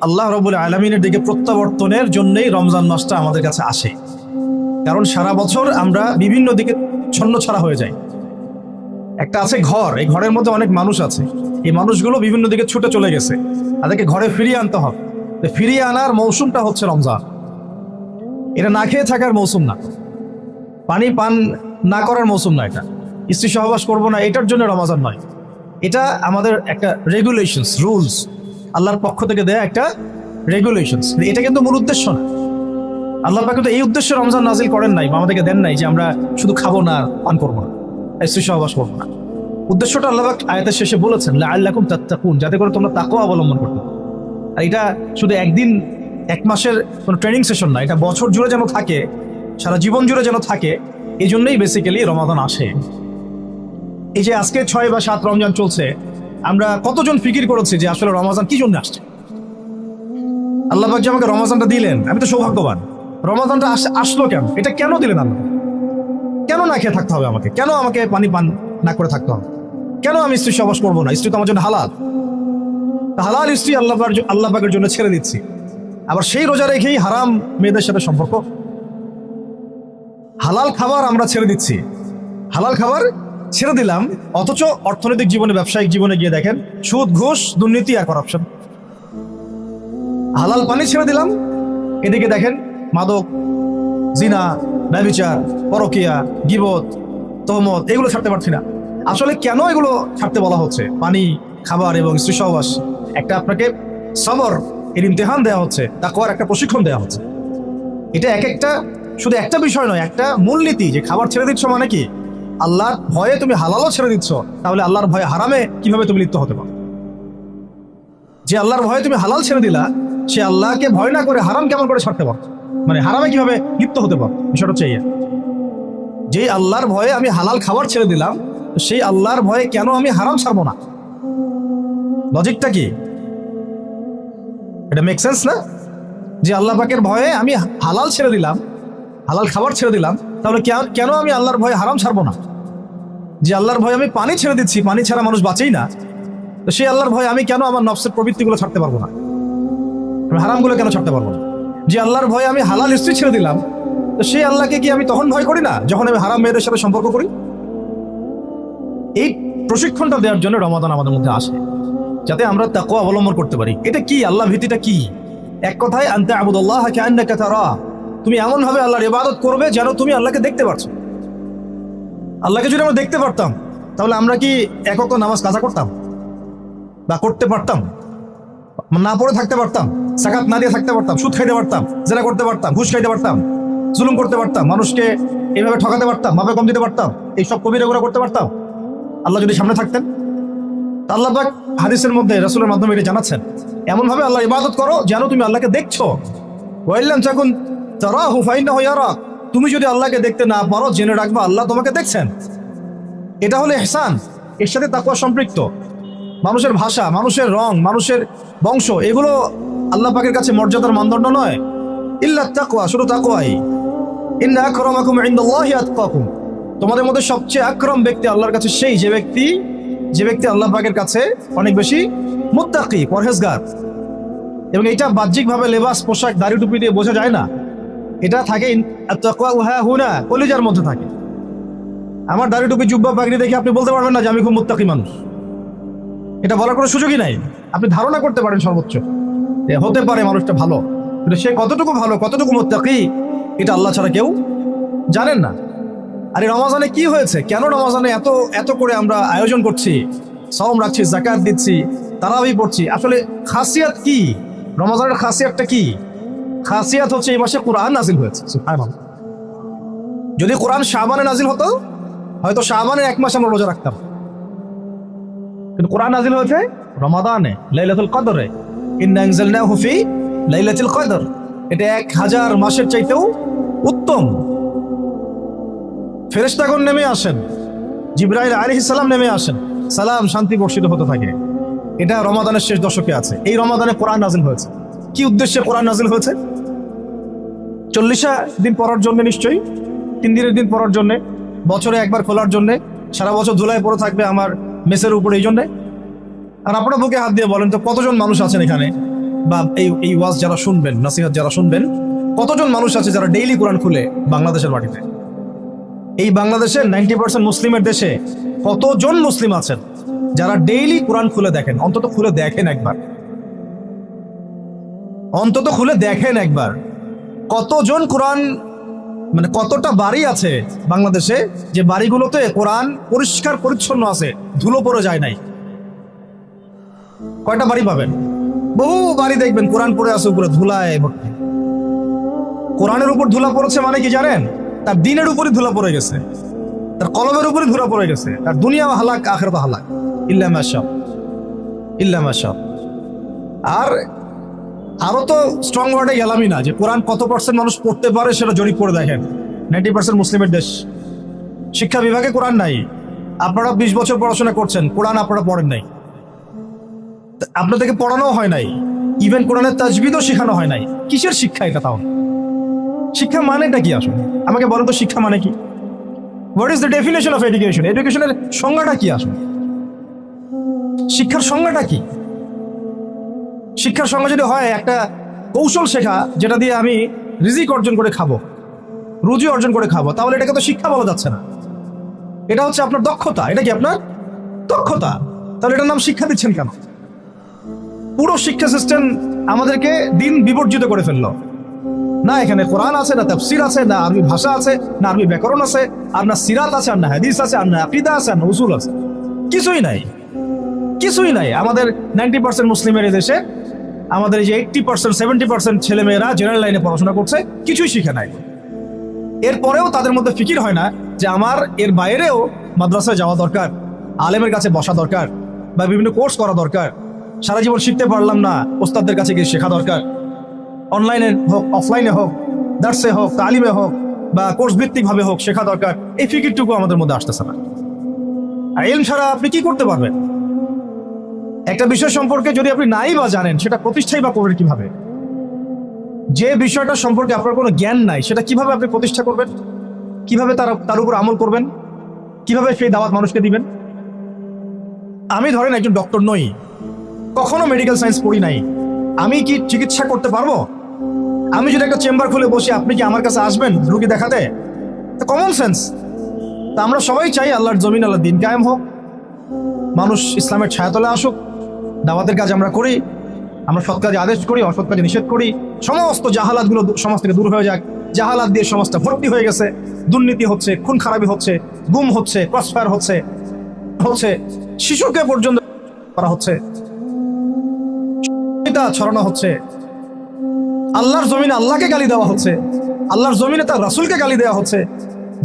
আল্লাহ রাব্বুল আলামিনের দিকে প্রত্যাবর্তনের জন্যই রমজান মাসটা আমাদের কাছে আসে। কারণ সারা বছর আমরা বিভিন্ন দিকে ছন্নছাড়া হয়ে যাই। একটা আছে ঘর, এই ঘরের মধ্যে অনেক মানুষ আছে, এই মানুষগুলো বিভিন্ন দিকে ছুটে চলে গেছে, তাদেরকে ঘরে ফিরিয়ে আনতে হবে। তো ফিরিয়ে আনার মৌসুমটা হচ্ছে রমজান। এটা না খেয়ে থাকার মৌসুম না, পানি পান না করার মৌসুম না, এটা স্ত্রী সহবাস করবো না এটার জন্য রমজান নয়। এটা আমাদের একটা রেগুলেশনস, রুলস, আল্লাহর পক্ষ থেকে দেয়া একটা রেগুলেশনস। এটা কিন্তু মূল উদ্দেশ্য না। আল্লাহ পাক কিন্তু এই উদ্দেশ্যে রমজান নাজিল করেন নাই বা আমাদেরকে দেন নাই যে আমরা শুধু খাবো না, পান করবো না, স্ত্রী সহবাস করবো না। উদ্দেশ্যটা আল্লাহ পাক আয়াতের শেষে বলেছেন লাআল্লাকুম তাত্তাকুন, যাতে করে তোমরা তাকওয়া অবলম্বন করতে। আর এটা শুধু একদিন এক মাসের কোনো ট্রেনিং সেশন না, এটা বছর জুড়ে যেন থাকে, সারা জীবন জুড়ে যেন থাকে। এই জন্যই বেসিক্যালি রমাদান আসে। এই যে আজকে 6 বা 7 রমজান চলছে, আমরা কতজন ফিকির করেছি যে আসলে রমাদান কি জন্য আসছে? আল্লাহ পাক যে আমাকে রমাদানটা দিলেন, আমি তো সৌভাগ্যবান। রমাদানটা আসলো কেন? এটা কেন দিলেন আল্লাহ? কেন না খেয়ে থাকতে হবে আমাকে? কেন আমাকে পানি পান না করে থাকতে হবে? কেন আমি স্ত্রী সহবাস করবো না? স্ত্রী তো আমার জন্য হালাল। হালাল স্ত্রী আল্লাহ পাকের জন্য ছেড়ে দিচ্ছি, আবার সেই রোজা রেখেই হারাম মেয়েদের সাথে সম্পর্ক। হালাল খাবার আমরা ছেড়ে দিচ্ছি, হালাল খাবার ছেড়ে দিলাম, অথচ অর্থনৈতিক জীবনে, ব্যবসায়িক জীবনে গিয়ে দেখেন সুদ, ঘুষ, দুর্নীতি আর করাপশন। হালাল পানি ছেড়ে দিলাম, এদিকে দেখেন মাদক, জিনা, ব্যভিচার, পরকিয়া, গীবত, তহমত, এগুলো ছাড়তে পারছি না। আসলে কেন এগুলো ছাড়তে বলা হচ্ছে? পানি, খাবার এবং স্ত্রী সহবাস, একটা আপনাকে সবর এর ইমতিহান দেওয়া হচ্ছে, তাকওয়ার একটা প্রশিক্ষণ দেওয়া হচ্ছে। এটা এক একটা, শুধু একটা বিষয় নয়, একটা মূলনীতি যে খাবার ছেড়ে দিচ্ছ মানে কি? আল্লাহর ভয়ে তুমি হালালও ছেড়ে দিচ্ছ, তাহলে আল্লাহর ভয়ে হারামে কিভাবে তুমি লিপ্ত হতে পারো? যে আল্লাহর ভয়ে তুমি হালাল ছেড়ে দিলা, সে আল্লাহকে ভয় না করে হারাম কেমন করে ছাড়তে পারো? মানে হারামে কিভাবে লিপ্ত হতে পারো? বিষয়টা হচ্ছে এই, যে আল্লাহর ভয়ে আমি হালাল খাবার ছেড়ে দিলাম, সেই আল্লাহর ভয়ে কেন আমি হারাম ছাড়বো না? লজিকটা কি? এটা মেক সেন্স না? যে আল্লাহ পাকের ভয়ে আমি হালাল ছেড়ে দিলাম, হালাল খাবার ছেড়ে দিলাম, তাহলে কেন আমি আল্লাহর ভয়ে হারাম ছাড়বো না? যে আল্লাহর ভয়ে আমি পানি ছেড়ে দিচ্ছি, পানি ছাড়া মানুষ বাঁচেই না, তো সেই আল্লাহর ভয়ে আমি কেন আমার নফসের প্রবৃত্তিগুলো ছাড়তে পারবো না? আমি হারামগুলো কেন ছাড়তে পারবো না? যে আল্লাহর ভয়ে আমি হালাল স্ত্রী ছেড়ে দিলাম, তো সেই আল্লাহকে কি আমি তখন ভয় করি না যখন আমি হারাম মেয়েদের সাথে সম্পর্ক করি? এই প্রশিক্ষণটা দেওয়ার জন্য রমাদান আমাদের মধ্যে আসে, যাতে আমরা তাকওয়া অবলম্বন করতে পারি। এটা কি? আল্লাহ ভীতিটা কি? এক কথায় আনতা আবুদুল্লাহ কাআন্নাকা তারা, তুমি এমন ভাবে আল্লাহর ইবাদত করবে যেন তুমি আল্লাহকে দেখতে পারছো। আল্লাহকে যদি আমরা দেখতে পারতাম, তাহলে আমরা কি এক ওয়াক্ত নামাজ কাজা করতাম বা করতে পারতাম? না পড়ে থাকতে পারতাম, যাকাত না দিয়ে থাকতে পারতাম, সুদ খাইতে পারতাম, জেনা করতে পারতাম, ঘুষ খাইতে পারতাম, জুলুম করতে পারতাম, মানুষকে এইভাবে ঠকাতে পারতাম, মাপে কম দিতে পারতাম, এইসব কবিরা গুনাহ করতে পারতাম আল্লাহ যদি সামনে থাকতেন? আল্লাহ পাক হাদিসের মধ্যে রাসূলের মাধ্যমে এটা জানাচ্ছেন, এমন ভাবে আল্লাহর ইবাদত করো যেন তুমি আল্লাহকে দেখছো। ওয়া ইল্লাম তাকুন তারাহু ফাইন্নাহু ইয়ারাক, তুমি যদি আল্লাহকে দেখতে না পারো, জেনে রাখবা আল্লাহ তোমাকে দেখছেন। এটা হলো ইহসান, এর সাথে তাকওয়া সম্পৃক্ত। মানুষের ভাষা, মানুষের রং, মানুষের বংশ, এগুলো আল্লাহ পাকের কাছে মর্যাদার মানদণ্ড নয়। ইল্লা তাকওয়া, শুধু তাকওয়াই। ইন্না আকরামাকুম ইনদাল্লাহি আতকাকুম, তোমাদের মধ্যে সবচেয়ে আকরাম ব্যক্তি আল্লাহর কাছে সেই যে ব্যক্তি আল্লাহ পাকের কাছে অনেক বেশি মুত্তাকি, পরহেজগার। এবং এটা বাহ্যিকভাবে লেবাস, পোশাক, দাড়ি টুপি দিয়ে বোঝা যায় না। এটা থাকে আত-তাকওয়া হা হুনা, কলিজার মধ্যে থাকে। আমার দাড়ি টুপি, জুব্বা, পাগড়ি দেখে আপনি বলতে পারবেন না যে আমি খুব মুত্তাকি মানুষ। এটা বলার কোনো সুযোগই নাই। আপনি ধারণা করতে পারেন সর্বোচ্চ হতে পারে মানুষটা ভালো, কিন্তু সে কতটুকু ভালো, কতটুকু মুত্তাকি, এটা আল্লাহ ছাড়া কেউ জানেন না। আর এই রমজানে কি হয়েছে? কেন রমজানে এত এত করে আমরা আয়োজন করছি, সাওম রাখছি, যাকাত দিচ্ছি, তারাবি পড়ছি? আসলে খাসিয়াত কি? রমজানের খাসিয়াতটা কি? খাসিয়াত হচ্ছে এই মাসে কোরআন নাজিল হয়েছে। সুবহানাল্লাহ। যদি কোরআন শাবানে নাজিল হতো, হয়তো শাবানের 1 মাস আমরা রোজা রাখতাম, কিন্তু কোরআন নাজিল হয়েছে রমাদানে, লাইলাতুল কদরে। ইন্না আনজালনাহু ফি লাইলাতুল কদর, এটা 1000 মাসের চাইতেও উত্তম। ফেরেশতাগণ নেমে আসেন, জিবরাইল আলাইহিস সালাম নেমে আসেন, সালাম, শান্তি বর্ষিত হতে থাকে। এটা রমাদানের শেষ দশকে আছে। এই রমাদানে কোরআন নাজিল হয়েছে। কি উদ্দেশ্যে কোরআন নাজিল হয়েছে? 40 দিন পড়ার জন্য, নিশ্চয়ই 3 দিনের দিন পড়ার জন্য, বছরে একবার খোলার জন্য, সারা বছর ধুলায় পড়ে থাকবে আমার মেসের উপরে, এই জন্যে। আর আপনারা বুকে হাত দিয়ে বলেন তো কতজন মানুষ আছেন এখানে বা এই ওয়াজ যারা শুনবেন, নসিহত যারা শুনবেন, কতজন মানুষ আছে যারা ডেইলি কোরআন খুলে বাংলাদেশের মাটিতে? এই বাংলাদেশের 90% মুসলিমের দেশে কতজন মুসলিম আছেন যারা ডেইলি কোরআন খুলে দেখেন? অন্তত খুলে দেখেন একবার, অন্তত খুলে দেখেন একবার। কতজন কোরআন, মানে কতটা বাড়ি আছে বাংলাদেশে যে বাড়িগুলোতে কোরআন পরিষ্কার পরিচ্ছন্ন আছে, ধুলো পড়ে যায় নাই? কয়টা বাড়ি পাবেন? বহু বাড়ি দেখবেন কোরআন পড়ে আছে উপরে ধুলায় ভর্তি। কোরআনের উপর ধুলা পড়েছে মানে কি জানেন? তার দিনের উপরই ধুলা পড়ে গেছে, তার কলমের উপরই ধুলা পড়ে গেছে, তার দুনিয়া হালাক আখিরাত হালাক, ইল্লা মাশাআল্লাহ, ইল্লা মাশাআল্লাহ। আর আরো তো স্ট্রং ওয়ার্ডে গেলামই না যে কোরআন কত পার্সেন্ট মানুষ পড়তে পারে সেটা জরিপ করে দেখেন। 90% মুসলিমের দেশ, শিক্ষা বিভাগে কোরআন নাই। আপনারা 20 বছর পড়াশোনা করছেন, কোরআন আপনারা পড়েন নাই, আপনাদেরকে পড়ানো হয় নাই, ইভেন কোরআনের তাজবিদও শেখানো হয় নাই। কিসের শিক্ষা এটা? তাও শিক্ষা মানেটা কি আসলে? আমাকে বলেন তো, শিক্ষা মানে কি? What is the definition of education? এডুকেশনের সংজ্ঞাটা কি আসলে? শিক্ষার সংজ্ঞাটা কি? শিক্ষার সংজ্ঞা যদি হয় একটা কৌশল শেখা যেটা দিয়ে আমি রিজিক অর্জন করে খাবো, রুজি অর্জন করে খাবো, তাহলে এটাকে তো শিক্ষা বলা যাচ্ছে না। এটা হচ্ছে আপনার দক্ষতা। এটা কি আপনার দক্ষতা? তাহলে এটার নাম শিক্ষা দিচ্ছেন কেন? পুরো শিক্ষা সিস্টেম আমাদেরকে দিন বিবর্জিত করে ফেললো। না এখানে কোরআন আছে, না তাফসীর আছে, না আরবি ভাষা আছে, না আরবি ব্যাকরণ আছে, আর না সিরাত আছে, আর না হাদিস আছে, আর না আকীদা আছে, আর না উসুল আছে। কিছুই নাই, কিছুই নাই। আমাদের 90% মুসলিমের দেশে আমাদের এই যে 80% 70% ছেলেমেয়েরা জেনারেল লাইনে পড়াশোনা করছে, কিছুই শিখে নাই। এরপরেও তাদের মধ্যে ফিকির হয় না যে আমার এর বাইরেও মাদ্রাসায় যাওয়া দরকার, আলেমের কাছে বসা দরকার, বা বিভিন্ন কোর্স করা দরকার। সারা জীবন শিখতে পারলাম না, ওস্তাদদের কাছে গিয়ে শেখা দরকার। অনলাইনে হোক, অফলাইনে হোক, দার্সে হোক, তালিমে হোক, বা কোর্স ভিত্তিক ভাবে হোক, শেখা দরকার। এই ফিকিরটুকু আমাদের মধ্যে আসতেছে না। আর ইলম ছাড়া আপনি কি করতে পারবেন? একটা বিষয় সম্পর্কে যদি আপনি নাই বা জানেন, সেটা প্রতিষ্ঠাই বা করবেন কিভাবে? যে বিষয়টা সম্পর্কে আপনার কোনো জ্ঞান নাই, সেটা কিভাবে আপনি প্রতিষ্ঠা করবেন? কিভাবে তার উপর আমল করবেন? কিভাবে সেই দাওয়াত মানুষকে দিবেন? আমি ধরেন একজন ডক্টর নই, কখনো মেডিকেল সায়েন্স পড়ি নাই, আমি কি চিকিৎসা করতে পারবো? আমি যদি একটা চেম্বার খুলে বসি, আপনি কি আমার কাছে আসবেন রুগী দেখাতে? Common sense. তা আমরা সবাই চাই আল্লাহর জমিন, আল্লাহর দিন কায়েম হোক, মানুষ ইসলামের ছায়াতলে আসুক, দাওয়াতের কাজ আমরা করি, আমরা সৎ কাজে আদেশ করি, অসৎ কাজে নিষেধ করি, সমস্ত জাহালাতগুলো সমাজ থেকে দূর হয়ে যাক। জাহালাত দিয়ে সমাজটা ভর্তি হয়ে গেছে, দুর্নীতি হচ্ছে, খুন খারাপি হচ্ছে, গুম হচ্ছে, ক্রসফায়ার হচ্ছে, শিশুকে পর্যন্ত করা হচ্ছে, ছড়ানো হচ্ছে, আল্লাহর জমিনে আল্লাহকে গালি দেওয়া হচ্ছে, আল্লাহর জমিনে তার রাসূলকে গালি দেওয়া হচ্ছে।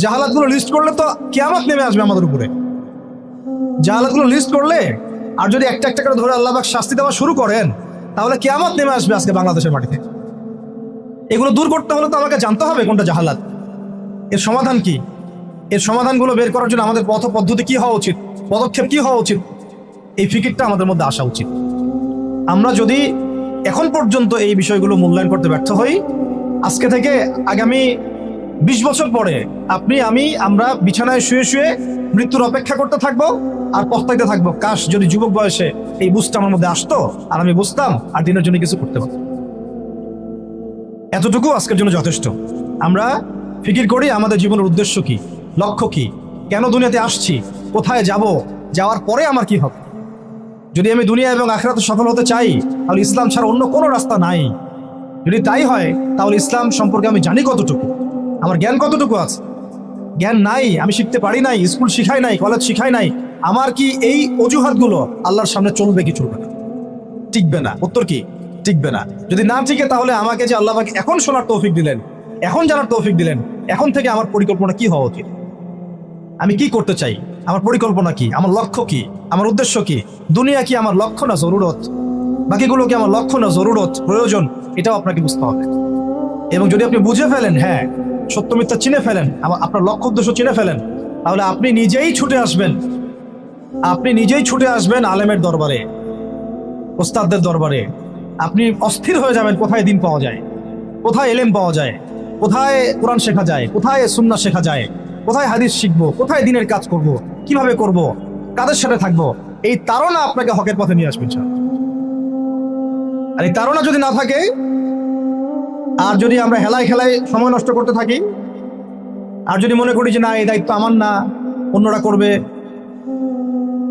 জাহালাতগুলো লিস্ট করলে তো কিয়ামত নেমে আসবে আমাদের উপরে। জাহালাতগুলো লিস্ট করলে, আর যদি একটা একটা করে ধরে আল্লাহ পাক শাস্তি দেওয়া শুরু করেন, তাহলে কিয়ামত নেমে আসবে আজকে বাংলাদেশের মাটিতে। এগুলো দূর করতে হলে তো আমাকে জানতে হবে কোনটা জাহালাত, এর সমাধান কি। এর সমাধানগুলো বের করার জন্য আমাদের পথ পদ্ধতি কি হওয়া উচিত, পদক্ষেপ কি হওয়া উচিত, এই ফিকিরটা আমাদের মধ্যে আসা উচিত। আমরা যদি এখন পর্যন্ত এই বিষয়গুলো মূল্যায়ন করতে ব্যর্থ হই, আজকে থেকে আগামী 20 বছর পরে আপনি, আমি, আমরা বিছানায় শুয়ে শুয়ে মৃত্যুর অপেক্ষা করতে থাকবো আর পস্তাইতে থাকবো, কাশ যদি যুবক বয়সে এই বুঝটা আমার মধ্যে আসতো আর আমি বুঝতাম আর দিনের জন্য কিছু করতে পারতাম। এতটুকু আজকের জন্য যথেষ্ট। আমরা ফিকির করি আমাদের জীবনের উদ্দেশ্য কি, লক্ষ্য কি, কেন দুনিয়াতে আসছি, কোথায় যাব, যাওয়ার পরে আমার কি হবে। যদি আমি দুনিয়া এবং আখিরাতে সফল হতে চাই, তাহলে ইসলাম ছাড়া অন্য কোনো রাস্তা নাই। যদি তাই হয়, তাহলে ইসলাম সম্পর্কে আমি জানি কতটুকু, আমার জ্ঞান কতটুকু আছে? জ্ঞান নাই, আমি শিখতে পারি নাই, স্কুল শিখাই নাই, কলেজ শিখাই নাই। আমার কি এই অজুহাতগুলো আল্লাহর সামনে চলবে কি চলবে না? টিকবে না। উত্তর কি? টিকবে না। যদি না টিকে, তাহলে আমাকে যে আল্লাহ পাক এখন শোনার তৌফিক দিলেন, এখন জানার তৌফিক দিলেন, এখন থেকে আমার পরিকল্পনা কি হওয়া উচিত, আমি কি করতে চাই, আমার পরিকল্পনা কি, আমার লক্ষ্য কি, আমার উদ্দেশ্য কি, দুনিয়া কি আমার লক্ষ্য না জরুরত, বাকিগুলো কি আমার লক্ষ্য না জরুরত, প্রয়োজন, এটাও আপনাকে বুঝতে হবে। এবং যদি আপনি বুঝে ফেলেন, হ্যাঁ সত্য মিথ্যা চিনে ফেলেন, আপনার লক্ষ্য উদ্দেশ্য চিনে ফেলেন, তাহলে আপনি নিজেই ছুটে আসবেন, আপনি নিজেই ছুটে আসবেন আলেমের দরবারে, ওস্তাদদের দরবারে। আপনি অস্থির হয়ে যাবেন কোথায় দিন পাওয়া যায়, কোথায় এলেম পাওয়া যায়, কোথায় কোরআন শেখা যায়, কোথায় সুন্নাহ শেখা যায়, কোথায় হাদিস শিখবো, কোথায় দিনের কাজ করব, কিভাবে করব, কাদের সাথে থাকবো। এই তারা আপনাকে হকের পথে নিয়ে আসবেন। আর এই তাড়না যদি না থাকে, আর যদি আমরা হেলায় খেলায় সময় নষ্ট করতে থাকি, আর যদি মনে করি যে না এই দায়িত্ব আমার না, অন্যরা করবে,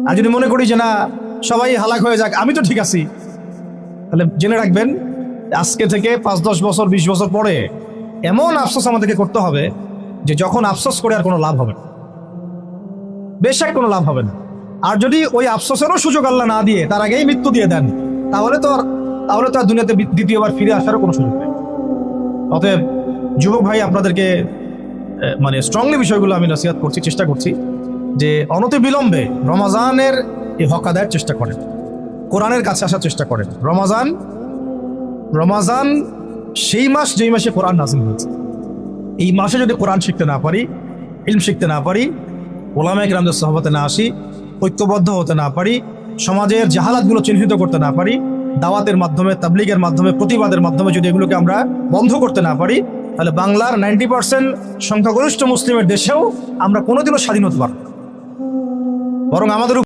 আর যদি মনে করি যে না সবাই হালাক হয়ে যাক, আমি তো ঠিক আছি, তাহলে জেনে রাখবেন আজকে থেকে 5-10 বছর 20 বছর পরে এমন আফসোস আমাদেরকে করতে হবে যে যখন আফসোস করে আর কোনো লাভ হবে না, বেশক কোনো লাভ হবে না। আর যদি ওই আফসোসেরও সুযোগ আল্লাহ না দিয়ে তার আগেই মৃত্যু দিয়ে দেন, তাহলে তো আর দুনিয়াতে দ্বিতীয়বার ফিরে আসারও কোনো সুযোগ নেই। অতএব যুবক ভাই, আপনাদেরকে মানে স্ট্রংলি বিষয়গুলো আমি নসিহত করছি, চেষ্টা করছি যে অনতিবিলম্বে রমাজানের এই হক আদায়ের চেষ্টা করেন, কোরআনের কাছে আসার চেষ্টা করেন। রমাজান সেই মাস যেই মাসে কোরআন নাযিল হয়েছে। এই মাসে যদি কোরআন শিখতে না পারি, ইলম শিখতে না পারি, ওলামায়ে কেরামদের সোহবতে না আসি, ঐক্যবদ্ধ হতে না পারি, সমাজের জাহালাতগুলো চিহ্নিত করতে না পারি, দাওয়াতের মাধ্যমে, তাবলীগের মাধ্যমে, প্রতিবাদের মাধ্যমে যদি এগুলোকে আমরা বন্ধ করতে না পারি, তাহলে বাংলার 90% সংখ্যাগরিষ্ঠ মুসলিমের দেশেও আমরা কোনোদিনও স্বাধীন হতে পারব না। বরং আমাদের